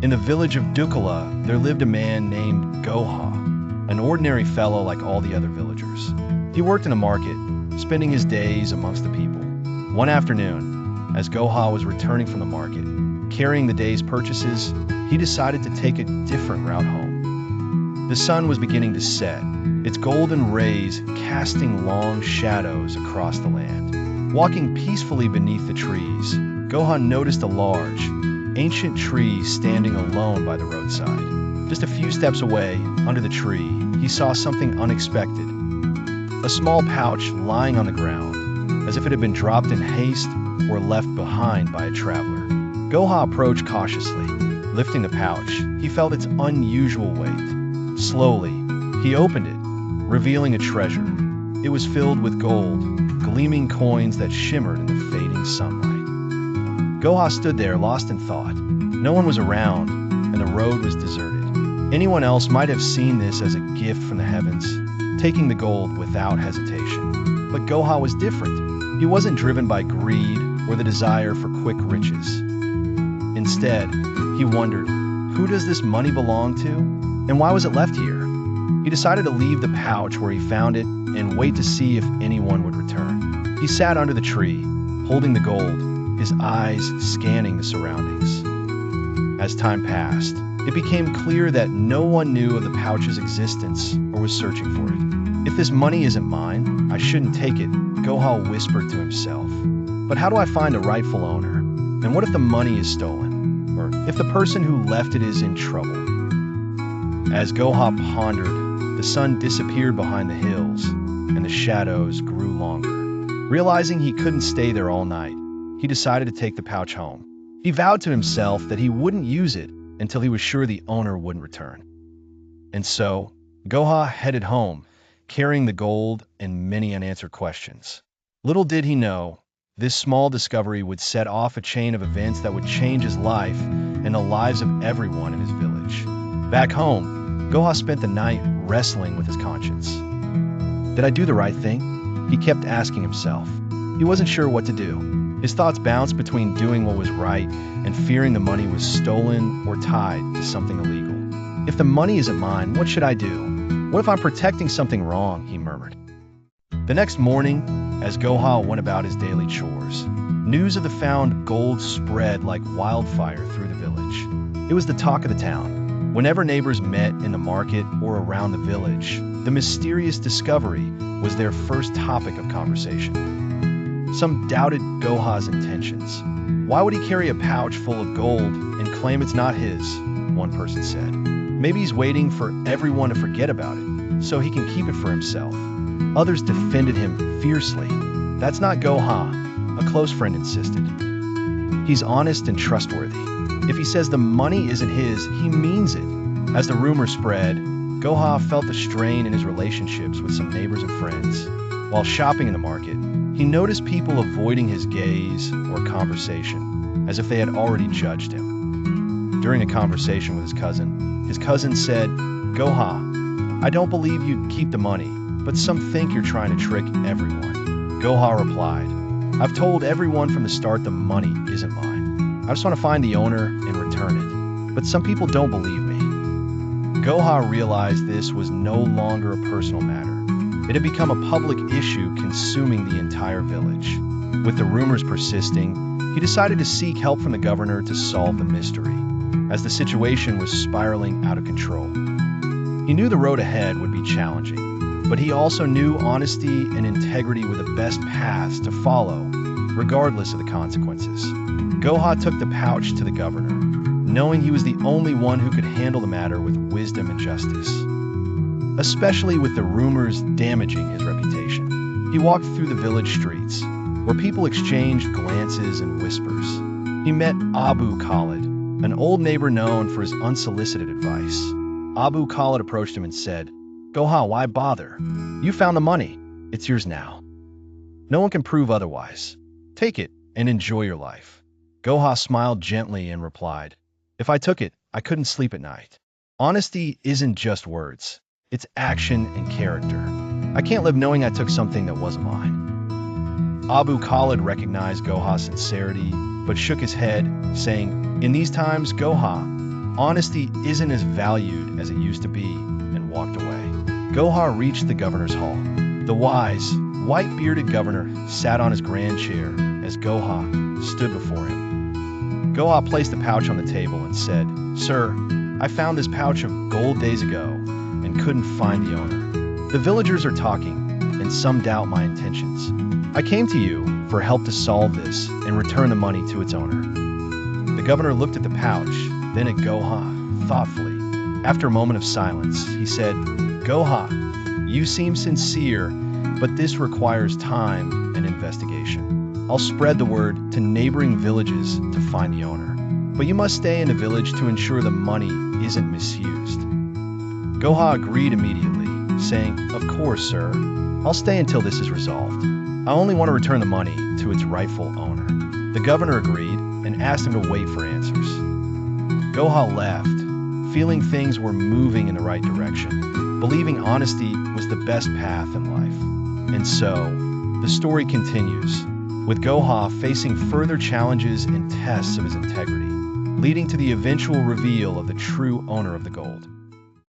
In the village of Dukala, there lived a man named Goha, an ordinary fellow like all the other villagers. He worked in a market, spending his days amongst the people. One afternoon, as Goha was returning from the market, carrying the day's purchases, he decided to take a different route home. The sun was beginning to set, its golden rays casting long shadows across the land. Walking peacefully beneath the trees, Goha noticed a large, ancient tree standing alone by the roadside. Just a few steps away, under the tree, he saw something unexpected. A small pouch lying on the ground, as if it had been dropped in haste or left behind by a traveler. Goha approached cautiously. Lifting the pouch, he felt its unusual weight. Slowly, he opened it, revealing a treasure. It was filled with gold, gleaming coins that shimmered in the fading sunlight. Goha stood there, lost in thought. No one was around, and the road was deserted. Anyone else might have seen this as a gift from the heavens, taking the gold without hesitation. But Goha was different. He wasn't driven by greed or the desire for quick riches. Instead, he wondered, who does this money belong to, and why was it left here? He decided to leave the pouch where he found it and wait to see if anyone would return. He sat under the tree, holding the gold, his eyes scanning the surroundings. As time passed, it became clear that no one knew of the pouch's existence or was searching for it. If this money isn't mine, I shouldn't take it, Goha whispered to himself. But how do I find a rightful owner? And what if the money is stolen? Or if the person who left it is in trouble? As Goha pondered, the sun disappeared behind the hills, and the shadows grew longer. Realizing he couldn't stay there all night, he decided to take the pouch home. He vowed to himself that he wouldn't use it until he was sure the owner wouldn't return. And so, Goha headed home, carrying the gold and many unanswered questions. Little did he know, this small discovery would set off a chain of events that would change his life and the lives of everyone in his village. Back home, Goha spent the night wrestling with his conscience. Did I do the right thing? He kept asking himself. He wasn't sure what to do. His thoughts bounced between doing what was right and fearing the money was stolen or tied to something illegal. If the money isn't mine, what should I do? What if I'm protecting something wrong? He murmured. The next morning, as Goha went about his daily chores, news of the found gold spread like wildfire through the village. It was the talk of the town. Whenever neighbors met in the market or around the village, the mysterious discovery was their first topic of conversation. Some doubted Goha's intentions. Why would he carry a pouch full of gold and claim it's not his? One person said. Maybe he's waiting for everyone to forget about it, so he can keep it for himself. Others defended him fiercely. That's not Goha, a close friend insisted. He's honest and trustworthy. If he says the money isn't his, he means it. As the rumor spread, Goha felt the strain in his relationships with some neighbors and friends. While shopping in the market, he noticed people avoiding his gaze or conversation, as if they had already judged him. During a conversation with his cousin said, Goha, I don't believe you'd keep the money, but some think you're trying to trick everyone. Goha replied, I've told everyone from the start the money isn't mine. I just want to find the owner and return it. But some people don't believe me. Goha realized this was no longer a personal matter. It had become a public issue consuming the entire village. With the rumors persisting, he decided to seek help from the governor to solve the mystery, as the situation was spiraling out of control. He knew the road ahead would be challenging, but he also knew honesty and integrity were the best paths to follow, regardless of the consequences. Goha took the pouch to the governor, knowing he was the only one who could handle the matter with wisdom and justice, especially with the rumors damaging his reputation. He walked through the village streets, where people exchanged glances and whispers. He met Abu Khalid, an old neighbor known for his unsolicited advice. Abu Khalid approached him and said, Goha, why bother? You found the money. It's yours now. No one can prove otherwise. Take it and enjoy your life. Goha smiled gently and replied, If I took it, I couldn't sleep at night. Honesty isn't just words. It's action and character. I can't live knowing I took something that wasn't mine. Abu Khalid recognized Goha's sincerity, but shook his head, saying, In these times, Goha, Honesty isn't as valued as it used to be, and walked away. Goha reached the governor's hall. The wise, white-bearded governor sat on his grand chair as Goha stood before him. Goha placed the pouch on the table and said, "Sir, I found this pouch of gold days ago and couldn't find the owner. The villagers are talking, and some doubt my intentions. I came to you for help to solve this and return the money to its owner." The governor looked at the pouch, then at Goha, thoughtfully. After a moment of silence, he said, "Goha, you seem sincere, but this requires time and investigation. I'll spread the word to neighboring villages to find the owner, but you must stay in the village to ensure the money isn't misused." Goha agreed immediately, saying, "Of course, sir. I'll stay until this is resolved. I only want to return the money to its rightful owner." The governor agreed and asked him to wait for answers. Goha left, feeling things were moving in the right direction, believing honesty was the best path in life. And so, the story continues, with Goha facing further challenges and tests of his integrity, leading to the eventual reveal of the true owner of the gold.